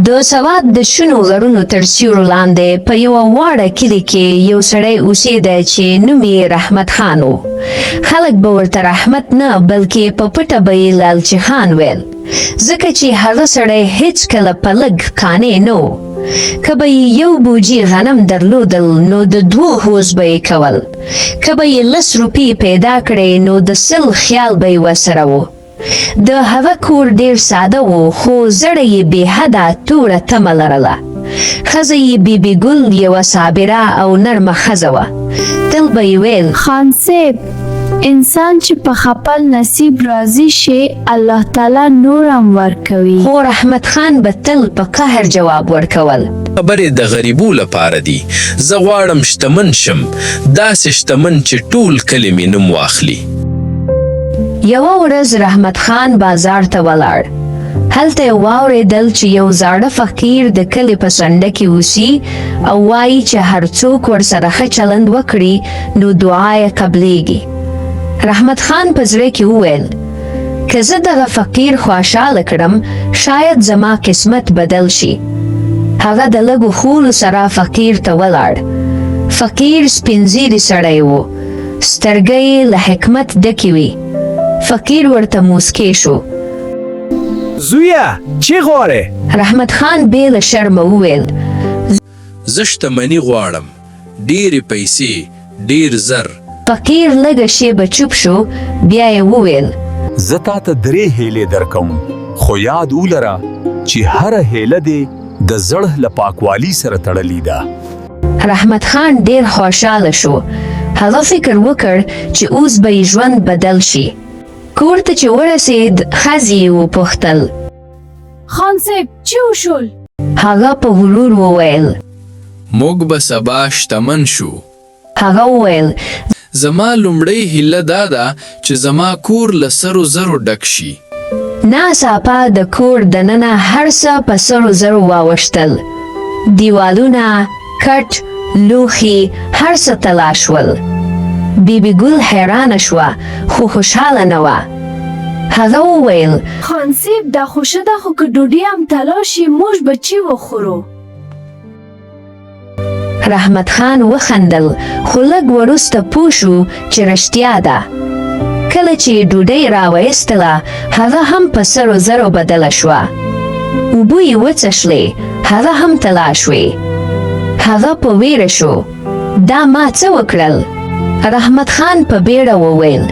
د سوات د شنو غرونو تر سیوري لاندې په یوه واړه کلي کې یو سړی اوسېده چې نوم یې رحمت خان و. خلک به ورته رحمت نه بلکې په پټه به یې لالچي خان ویل، ځکه چې هغه سړی هیڅکله په لږ قانع نه و. که به یې یو بوجي غنم درلودل نو د 2 حوض به یې کول، که به یې 10 روپۍ پیدا کړې نو د 100 خیال به یې ورسره و. د هغه کور ډیر ساده و خو زړه یې بې حده توره تمه لرله. ښځه یې بیبي ګل یوه صابره او نرمه ښځه وه. تل به یې ویل خان صاحب، انسان چې په خپل نصیب راضي شي الله تعالی نور هم ورکوي. خو رحمت خان به تل په قهر جواب ورکول. خبرې د غریبو لپاره دي. زه غواړم شتمن شم، داسې شتمن چې ټول کلي مې نوم واخلي. یوه ورځ رحمت خان بازار ته ولاړ. هلته یې واورېدل چې یو زاړه فقیر د کلي په څنډه کې اوسي او وایي چې هر څوک ورسره ښه چلند وکړي نو دعا یې قبلیږي. رحمت خان په زړه کې وویل که زه دغه فقیر خوشحاله کړم شاید زما قسمت بدل شي. هغه د لږو خولو سره فقیر ته ولاړ. فقیر سپین زیري سړی و، سترګې یې له حکمت ډکې وې. فقیر ورته موسکی شو. زویه چی غواړې؟ رحمت خان بې له شرمه وویل زه شتمني غواړم، ډېرې پیسې، ډېر زر. فقیر لږه شیبه چوپ شو، بیا یې وویل زه تا ته 3 هیلې درکوم، خو یاد ولره چې هره هیله دې د زړه له پاکوالي سره تړلې ده. رحمت خان ډیر خوشحاله شو. هغه فکر وکړ چې اوس به یې ژوند بدل شي. کور ته چې ورسېد ښځې یې وپوښتل خان صاحب چی وشول؟ هغه په غرور وویل موږ به سبا شتمن شو. هغه وویل زما لومړی هیله دا ده چې زما کور له سرو زرو ډک شي. ناڅاپه د کور دننه هر څه په سرو زرو واوښتل. دیوالونه، کټ، لوښي، هر څه طلا شول. بیبي ګل حیرانه شوه خو خوشحاله نه وه. هغه وویل خان صاحب دا خو ښه ده خو که ډوډۍ هم طلا شي موږ به چی وخورو؟ رحمت خان وخندل خو لږ وروسته پوه شو چې رښتیا ده. کله چې ډوډۍ راوایستله هغه هم په سرو زرو بدله شوه. اوبه یې وڅښلې، هغه هم طلا شوې. هغه په ویره شو دا ما څه وکړل؟ رحمت خان په بیړه وویل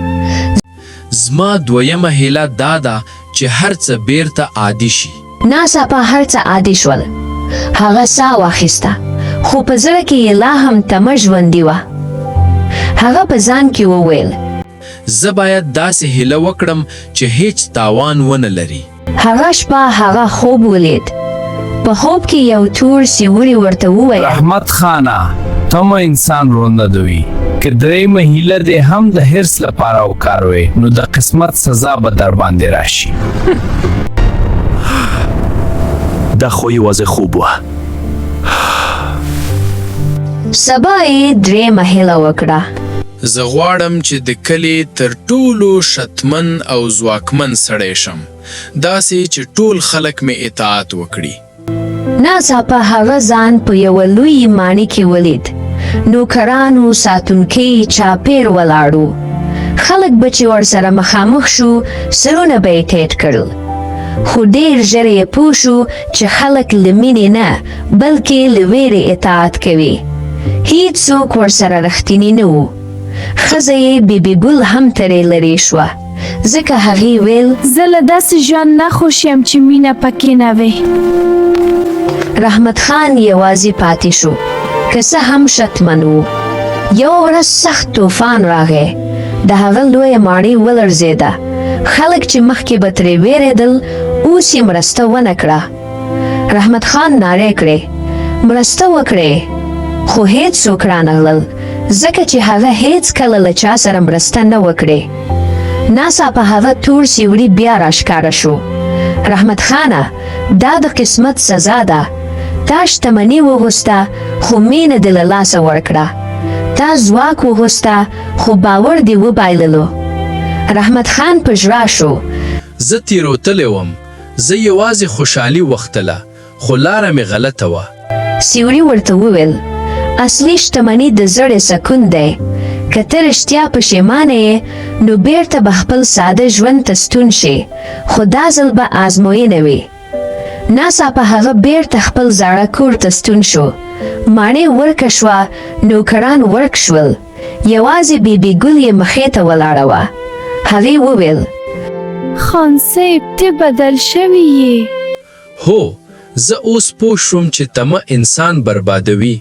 زما دویمه هیله دا ده چې هر څه بیرته عادي شي. ناڅاپه هر څه عادي شول. هغه ساه واخیسته خو په زړه کې یې لا هم تمه ژوندي وه. هغه په ځان کې وویل زه باید داسې هیله وکړم چې هیڅ تاوان ونه لري. هغه شپه هغه خوب ولید. په خوب کې یو تور سیوری ورته وویل رحمت خانه ته مو انسان رونده دوي که 3 هیله دې هم د حرص لپاره وکاروې نو د قسمت سزا به در باندې راشي. دا خو یوازې خوب وه. سبا یې 3 هیله وکړه. زه غواړم چې د کلي تر ټولو شتمن او ځواکمن سړی شم، داسې چې ټول خلک مې اطاعت وکړي. ناڅاپه هغه ځان په یوه لوی ماڼۍ کې ولید. نوکرانو، ساتونکي چاپیر ولاړو. خلک به چې ورسره مخامخ شو سرونه به یې ټیټ کړل. خو ډیر ژر یې پوه شو چې خلک له مینې نه بلکې له ویرې اطاعت کوي. هیڅوک ورسره رښتینی نه و. ښځه یې بیبي ګل هم ترې لرې شوه ځکه هغې ویل زه له داسې ژوند نه خوښ یم چې مینه پکې نه وي. رحمت خان یوازې پاتې شو که څه هم شتمن و. یوه ورځ سخت طوفان راغی. د هغه لویه ماڼۍ ولړزېده. خلک چې مخکې به ترې ویرېدل اوس یې مرسته ونه کړه. رحمت خان نارې کړې مرسته وکړئ، خو هیڅوک رانغلل ځکه چې هغه هیڅکله له چا سره مرسته نه وکړې. ناڅاپه هغه تور سیوری بیا راښکاره شو. رحمت خانه دا د قسمت سزا ده. تا شتمني وغوسته خو مینه دې له لاسه ورکړه. تا ځواک وغوسته خو باور دې وبایللو. رحمت خان په ژړا شو. زه تیروتلی وم، زه یوازې خوشحالي وختله خو لاره مې غلطه وه. سیوري ورته وویل اصلي شتمني د زړه سکون دی. که ته رښتیا پښیمانه یې نو بیرته به خپل ساده ژوند ته ستون شي، خو دا ځل به ازموینه وي. ناڅاپه هغه بیرته خپل زاړه کور ته ستون شو. ماڼۍ ورکه شوه، نوکران ورک شول، یوازې بیبي ګل یې مخې ته ولاړه وه. هغې وویل خان صاحب ته بدل شوی یې. هو، زه اوس پوه شوم چې تمه انسان بربادوي.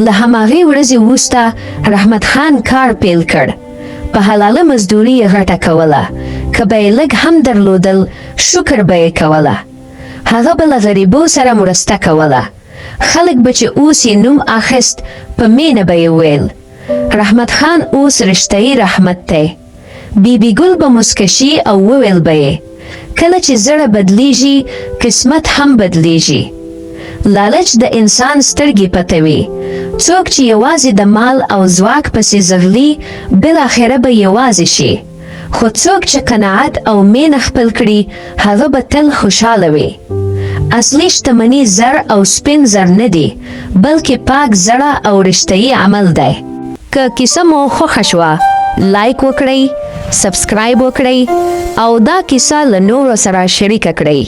له هماغې ورځې وروسته رحمت خان کار پیل کړ. په حلاله مزدوري یې غټه کوله. که به یې لږ هم درلودل شکر به یې کوله. هغه به له غریبو سره مرسته کوله. خلک به چې اوس یې نوم اخیست په مینه به یې ویل رحمت خان اوس رښتیايي رحمت دی. بیبي ګل به مسکه شي او وویل به یې کله چې زړه بدلیږي قسمت هم بدلیږي. لالچ د انسان سترګې پټوي. څوک چې یوازې د مال او ځواک پسې ځغلي بالاخره به یوازې شي، خو څوک چې قناعت او مینه خپل کړي هغه به تل خوشحاله وي. اصلي شتمني زر او سپین زر نه دي، بلکې پاک زړه او رښتیايي عمل دی. که کیسه مو خوښه شوه لایک وکړئ، سبسکرایب وکړئ او دا کیسه له نورو سره شریکه کړئ.